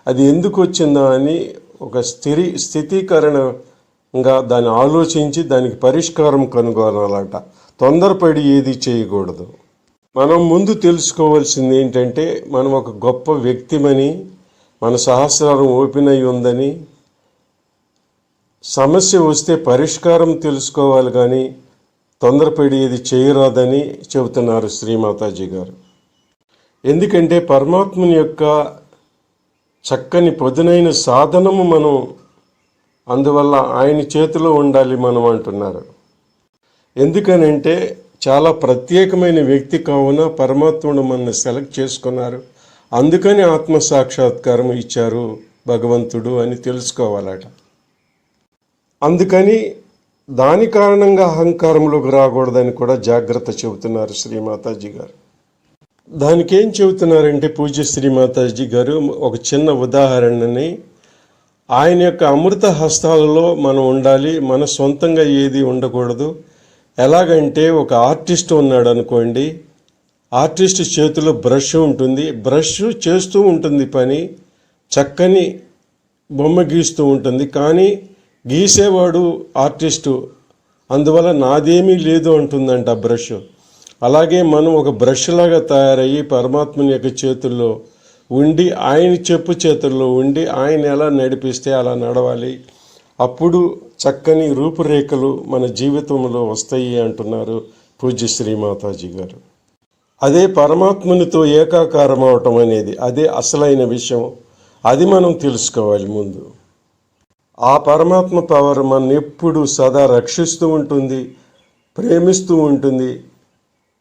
అది ఎందుకు వచ్చిందా అని ఒక స్థిరీకరణగా దాన్ని ఆలోచించి దానికి పరిష్కారం కనుగొనాలట. తొందరపడి ఏది చేయకూడదు. మనం ముందు తెలుసుకోవాల్సింది ఏంటంటే, మనం ఒక గొప్ప వ్యక్తిమని, మన సహస్రారం ఓపెన్ అయి ఉందని, సమస్య వస్తే పరిష్కారం తెలుసుకోవాలి కానీ తొందరపడి ఏది చేయరాదని చెబుతున్నారు శ్రీమాతాజీ గారు. ఎందుకంటే పరమాత్మని యొక్క చక్కని పదునైన సాధనము మనం, అందువల్ల ఆయన చేతిలో ఉండాలి మనం అంటున్నారు. ఎందుకనంటే చాలా ప్రత్యేకమైన వ్యక్తి కావున పరమాత్ముడు మనల్ని సెలెక్ట్ చేసుకున్నారు. అందుకని ఆత్మసాక్షాత్కారం ఇచ్చారు భగవంతుడు అని తెలుసుకోవాలట. అందుకని దాని కారణంగా అహంకారంలోకి రాకూడదని కూడా జాగ్రత్త చెబుతున్నారు శ్రీమాతాజీ గారు. దానికి ఏం చెబుతున్నారంటే పూజ్య శ్రీమాతాజీ గారు ఒక చిన్న ఉదాహరణని, ఆయన యొక్క అమృత హస్తాలలో మనం ఉండాలి, మన సొంతంగా ఏది ఉండకూడదు. ఎలాగంటే ఒక ఆర్టిస్ట్ ఉన్నాడు అనుకోండి, ఆర్టిస్ట్ చేతిలో బ్రష్ ఉంటుంది, బ్రష్ చేస్తూ ఉంటుంది పని, చక్కని బొమ్మ గీస్తూ ఉంటుంది, కానీ గీసేవాడు ఆర్టిస్టు, అందువల్ల నాదేమీ లేదు అంటుందంట ఆ బ్రష్. అలాగే మనం ఒక బ్రష్ లాగా తయారయ్యి పరమాత్మని యొక్క చేతుల్లో ఉండి, ఆయన చెప్పు చేతుల్లో ఉండి, ఆయన ఎలా నడిపిస్తే అలా నడవాలి. అప్పుడు చక్కని రూపురేఖలు మన జీవితంలో వస్తాయి అంటున్నారు పూజ్య శ్రీమాతాజీ గారు. అదే పరమాత్మనితో ఏకాకారం అవటం అనేది, అదే అసలైన విషయం. అది మనం తెలుసుకోవాలి ముందు. ఆ పరమాత్మ పవర్ మన ఎప్పుడు సదా రక్షిస్తూ ఉంటుంది, ప్రేమిస్తూ ఉంటుంది,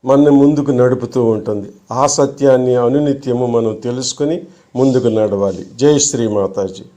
మన ముందుకు నడుపుతూ ఉంటుంది. ఆ సత్యాన్ని అనునిత్యము మనం తెలుసుకొని ముందుకు నడవాలి. జై శ్రీమాతాజీ.